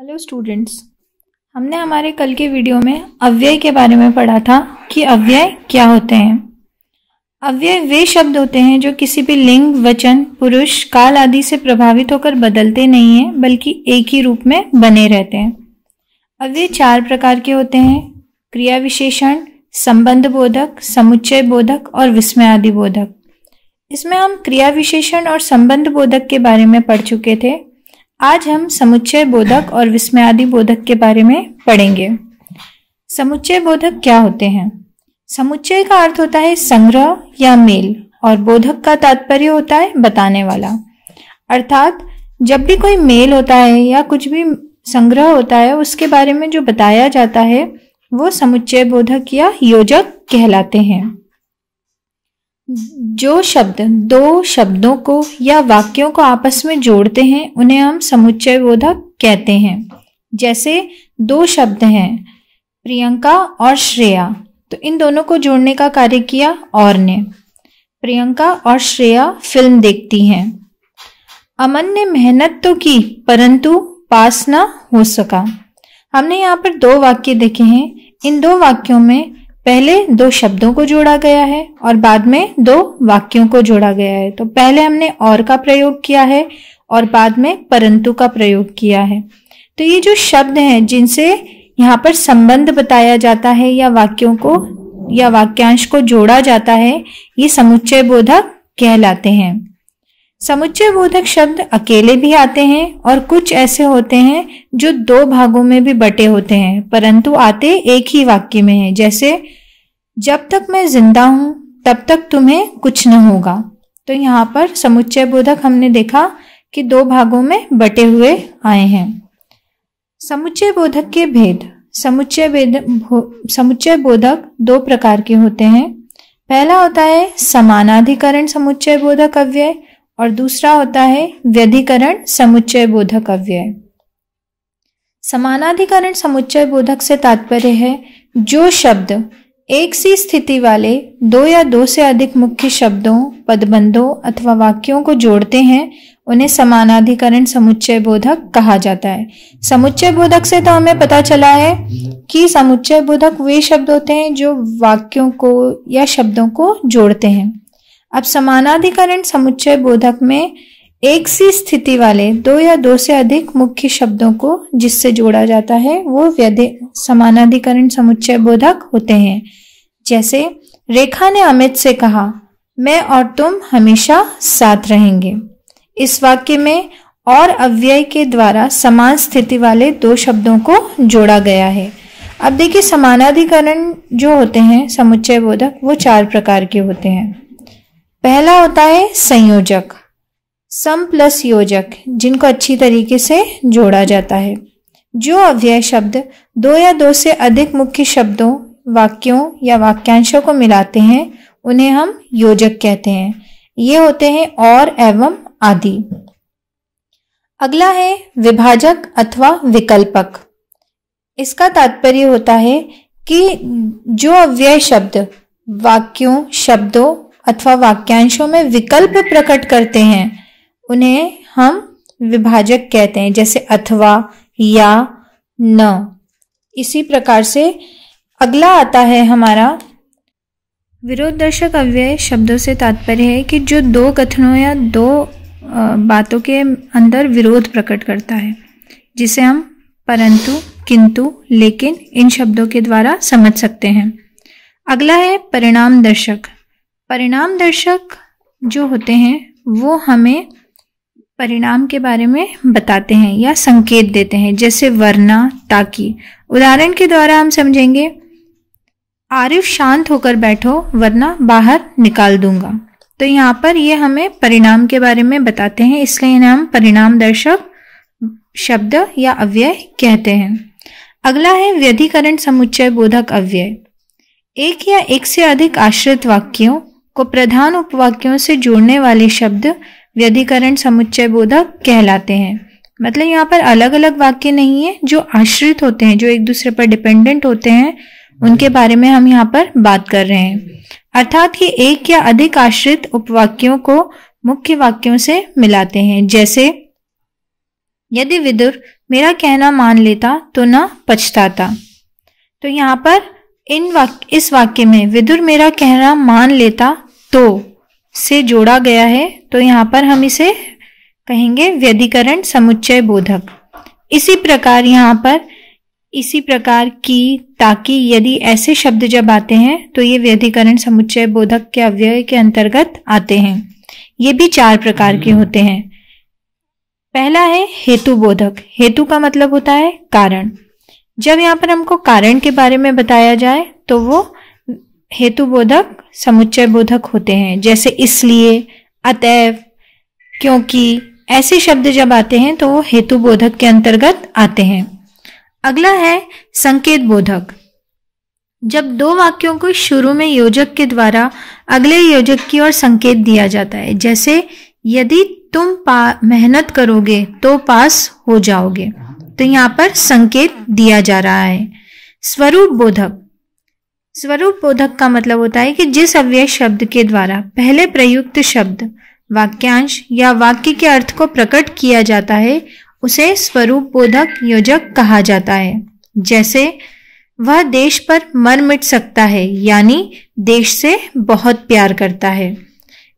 Hello students, हमने हमारे कल के वीडियो में अव्यय के बारे में पढ़ा था कि अव्यय क्या होते हैं। अव्यय वे शब्द होते हैं जो किसी भी लिंग, वचन, पुरुष, काल आदि से प्रभावित होकर बदलते नहीं हैं, बल्कि एक ही रूप में बने रहते हैं। अव्यय 4 प्रकार के होते हैं: क्रिया विशेषण, संबंध बोधक, समुच्चय बोधक और विस्मयादि बोधक। इसमें हम क्रिया विशेषण और संबंध बोधक के बारे में पढ़ चुके थे। आज हम समुच्चय बोधक और विस्मयादि बोधक के बारे में पढ़ेंगे। समुच्चय बोधक क्या होते हैं? समुच्चय का अर्थ होता है संग्रह या मेल, और बोधक का तात्पर्य होता है बताने वाला। अर्थात जब भी कोई मेल होता है या कुछ भी संग्रह होता है, उसके बारे में जो बताया जाता है वो समुच्चय बोधक या योजक कहलाते हैं। जो शब्द दो शब्दों को या वाक्यों को आपस में जोड़ते हैं उन्हें हम समुच्चय बोधक कहते हैं। जैसे 2 शब्द हैं, प्रियंका और श्रेया, तो इन दोनों को जोड़ने का कार्य किया और ने। प्रियंका और श्रेया फिल्म देखती हैं। अमन ने मेहनत तो की परंतु पास ना हो सका। हमने यहाँ पर 2 वाक्य देखे हैं। इन 2 वाक्यों में पहले 2 शब्दों को जोड़ा गया है और बाद में 2 वाक्यों को जोड़ा गया है। तो पहले हमने और का प्रयोग किया है और बाद में परंतु का प्रयोग किया है। तो ये जो शब्द हैं जिनसे यहाँ पर संबंध बताया जाता है या वाक्यों को या वाक्यांश को जोड़ा जाता है, ये समुच्चय बोधक कहलाते हैं। समुच्चय बोधक शब्द अकेले भी आते हैं और कुछ ऐसे होते हैं जो 2 भागों में भी बटे होते हैं परंतु आते एक ही वाक्य में हैं। जैसे जब तक मैं जिंदा हूं तब तक तुम्हें कुछ न होगा। तो यहाँ पर समुच्चय बोधक हमने देखा कि 2 भागों में बटे हुए आए हैं। समुच्चय बोधक के भेद। समुच्चय बोधक 2 प्रकार के होते हैं। पहला होता है समानाधिकरण समुच्चय बोधक अव्यय और दूसरा होता है व्यधिकरण समुच्चय बोधक अव्यय। समानाधिकरण समुच्चय बोधक से तात्पर्य है जो शब्द एक सी स्थिति वाले 2 या 2 से अधिक मुख्य शब्दों, पदबंधों अथवा वाक्यों को जोड़ते हैं, उन्हें समानाधिकरण समुच्चय बोधक कहा जाता है। समुच्चय बोधक से तो हमें पता चला है कि समुच्चय बोधक वे शब्द होते हैं जो वाक्यों को या शब्दों को जोड़ते हैं। अब समानाधिकरण समुच्चय बोधक में एक सी स्थिति वाले 2 या 2 से अधिक मुख्य शब्दों को जिससे जोड़ा जाता है वो समानाधिकरण समुच्चय बोधक होते हैं। जैसे रेखा ने अमित से कहा, मैं और तुम हमेशा साथ रहेंगे। इस वाक्य में और अव्यय के द्वारा समान स्थिति वाले 2 शब्दों को जोड़ा गया है। अब देखिए, समानाधिकरण जो होते हैं समुच्चय बोधक वो 4 प्रकार के होते हैं। पहला होता है संयोजक, सम प्लस योजक, जिनको अच्छी तरीके से जोड़ा जाता है। जो अव्यय शब्द 2 या 2 से अधिक मुख्य शब्दों, वाक्यों या वाक्यांशों को मिलाते हैं उन्हें हम योजक कहते हैं। ये होते हैं और, एवं आदि। अगला है विभाजक अथवा विकल्पक। इसका तात्पर्य होता है कि जो अव्यय शब्द वाक्यों, शब्दों अथवा वाक्यांशों में विकल्प प्रकट करते हैं उन्हें हम विभाजक कहते हैं। जैसे अथवा, या, न। इसी प्रकार से अगला आता है हमारा विरोधदर्शक अव्यय। शब्दों से तात्पर्य है कि जो 2 कथनों या 2 बातों के अंदर विरोध प्रकट करता है, जिसे हम परंतु, किंतु, लेकिन इन शब्दों के द्वारा समझ सकते हैं। अगला है परिणाम दर्शक। परिणाम दर्शक जो होते हैं वो हमें परिणाम के बारे में बताते हैं या संकेत देते हैं। जैसे वरना, ताकि। उदाहरण के द्वारा हम समझेंगे, आरिफ शांत होकर बैठो वरना बाहर निकाल दूंगा। तो यहाँ पर ये हमें परिणाम के बारे में बताते हैं, इसलिए इन्हें हम परिणाम दर्शक शब्द या अव्यय कहते हैं। अगला है व्यधिकरण समुच्चय बोधक अव्यय। एक या एक से अधिक आश्रित वाक्यों को प्रधान उपवाक्यों से जोड़ने वाले शब्द व्यधिकरण समुच्चय बोधक कहलाते हैं। मतलब यहाँ पर अलग अलग वाक्य नहीं है, जो आश्रित होते हैं, जो एक दूसरे पर डिपेंडेंट होते हैं, उनके बारे में हम यहाँ पर बात कर रहे हैं। अर्थात ये एक या अधिक आश्रित उपवाक्यों को मुख्य वाक्यों से मिलाते हैं। जैसे यदि विदुर मेरा कहना मान लेता तो न पछताता। तो यहाँ पर इस वाक्य में विदुर मेरा कहना मान लेता तो से जोड़ा गया है, तो यहाँ पर हम इसे कहेंगे व्यधिकरण समुच्चय बोधक। इसी प्रकार यहाँ पर इसी प्रकार की, ताकि, यदि ऐसे शब्द जब आते हैं तो ये व्यधिकरण समुच्चय बोधक के अव्यय के अंतर्गत आते हैं। ये भी 4 प्रकार के होते हैं। पहला है हेतु बोधक। हेतु का मतलब होता है कारण। जब यहाँ पर हमको कारण के बारे में बताया जाए तो वो हेतु बोधक समुच्चय बोधक होते हैं, जैसे इसलिए, अतएव, क्योंकि, ऐसे शब्द जब आते हैं तो वो हेतु बोधक के अंतर्गत आते हैं। अगला है संकेत बोधक। जब 2 वाक्यों को शुरू में योजक के द्वारा अगले योजक की ओर संकेत दिया जाता है, जैसे यदि तुम मेहनत करोगे तो पास हो जाओगे, तो यहाँ पर संकेत दिया जा रहा है। स्वरूप बोधक। स्वरूप बोधक का मतलब होता है कि जिस अव्यय शब्द के द्वारा पहले प्रयुक्त शब्द, वाक्यांश या वाक्य के अर्थ को प्रकट किया जाता है उसे स्वरूप बोधक योजक कहा जाता है। जैसे वह देश पर मर मिट सकता है, यानी देश से बहुत प्यार करता है।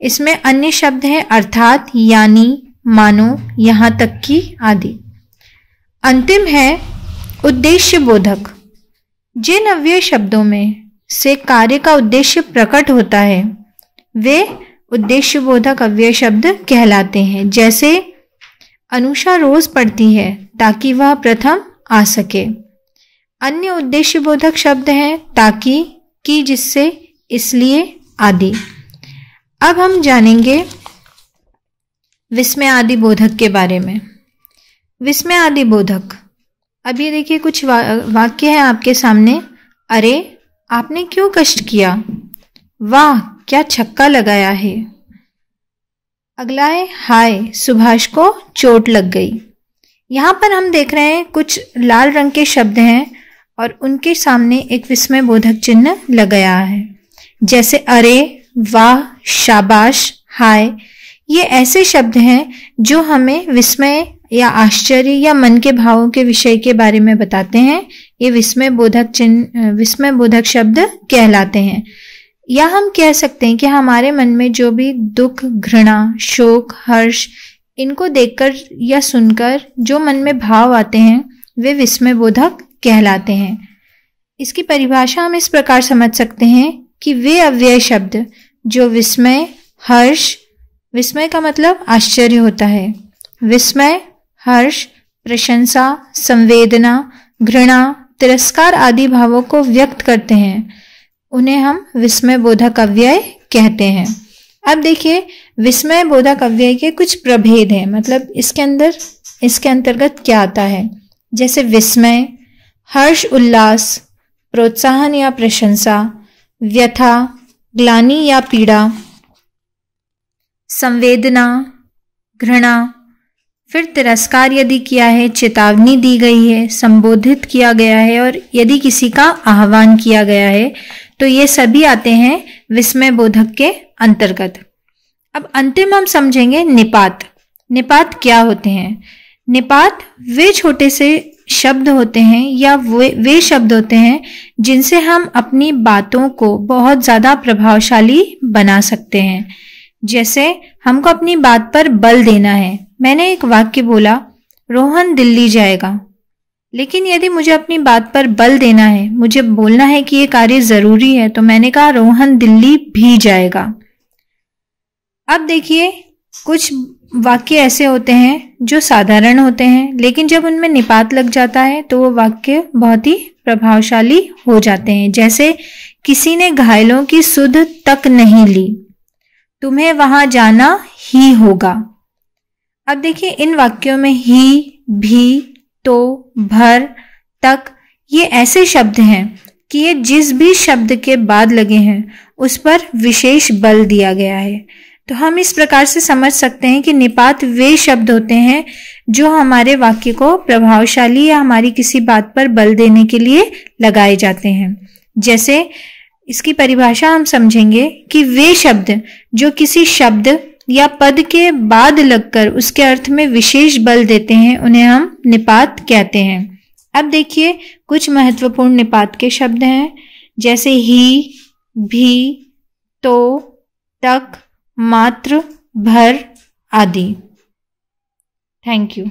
इसमें अन्य शब्द हैं अर्थात, यानी, मानो, यहां तक कि आदि। अंतिम है उद्देश्य बोधक। जिन अव्यय शब्दों में से कार्य का उद्देश्य प्रकट होता है वे उद्देश्य बोधक अव्यय शब्द कहलाते हैं। जैसे अनुषा रोज पढ़ती है ताकि वह प्रथम आ सके। अन्य उद्देश्य बोधक शब्द हैं ताकि, कि, जिससे, इसलिए आदि। अब हम जानेंगे विस्मय आदि बोधक के बारे में। विस्मय आदि बोधक, अब ये देखिए कुछ वाक्य है आपके सामने। अरे आपने क्यों कष्ट किया, वाह क्या छक्का लगाया है। अगला है हाय सुभाष को चोट लग गई। यहाँ पर हम देख रहे हैं कुछ लाल रंग के शब्द हैं और उनके सामने एक विस्मय बोधक चिन्ह लगाया है, जैसे अरे, वाह, शाबाश, हाय। ये ऐसे शब्द हैं जो हमें विस्मय या आश्चर्य या मन के भावों के विषय के बारे में बताते हैं। ये विस्मय बोधक शब्द कहलाते हैं। या हम कह सकते हैं कि हमारे मन में जो भी दुख, घृणा, शोक, हर्ष, इनको देखकर या सुनकर जो मन में भाव आते हैं वे विस्मय बोधक कहलाते हैं। इसकी परिभाषा हम इस प्रकार समझ सकते हैं कि वे अव्यय शब्द जो विस्मय, हर्ष, विस्मय का मतलब आश्चर्य होता है, विस्मय, हर्ष, प्रशंसा, संवेदना, घृणा, तिरस्कार आदि भावों को व्यक्त करते हैं, उन्हें हम विस्मय बोधक अव्यय कहते हैं। अब देखिए विस्मय बोधक अव्यय के कुछ प्रभेद हैं, मतलब इसके अंतर्गत क्या आता है। जैसे विस्मय, हर्ष, उल्लास, प्रोत्साहन या प्रशंसा, व्यथा, ग्लानि या पीड़ा, संवेदना, घृणा, फिर तिरस्कार यदि किया है, चेतावनी दी गई है, संबोधित किया गया है और यदि किसी का आह्वान किया गया है, तो ये सभी आते हैं विस्मय बोधक के अंतर्गत। अब अंतिम हम समझेंगे निपात। निपात क्या होते हैं? निपात वे छोटे से शब्द होते हैं या वे शब्द होते हैं जिनसे हम अपनी बातों को बहुत ज्यादा प्रभावशाली बना सकते हैं। जैसे हमको अपनी बात पर बल देना है। मैंने एक वाक्य बोला, रोहन दिल्ली जाएगा, लेकिन यदि मुझे अपनी बात पर बल देना है, मुझे बोलना है कि ये कार्य जरूरी है, तो मैंने कहा रोहन दिल्ली भी जाएगा। अब देखिए कुछ वाक्य ऐसे होते हैं जो साधारण होते हैं, लेकिन जब उनमें निपात लग जाता है तो वो वाक्य बहुत ही प्रभावशाली हो जाते हैं। जैसे किसी ने घायलों की सुध तक नहीं ली, तुम्हें वहां जाना ही होगा। अब देखिए इन वाक्यों में ही, भी, तो, भर, तक, ये ऐसे शब्द हैं कि ये जिस भी शब्द के बाद लगे हैं उस पर विशेष बल दिया गया है। तो हम इस प्रकार से समझ सकते हैं कि निपात वे शब्द होते हैं जो हमारे वाक्य को प्रभावशाली या हमारी किसी बात पर बल देने के लिए लगाए जाते हैं। जैसे इसकी परिभाषा हम समझेंगे कि वे शब्द जो किसी शब्द, या पद के बाद लगकर उसके अर्थ में विशेष बल देते हैं, उन्हें हम निपात कहते हैं। अब देखिए कुछ महत्वपूर्ण निपात के शब्द हैं, जैसे ही, भी, तो, तक, मात्र, भर आदि। Thank you.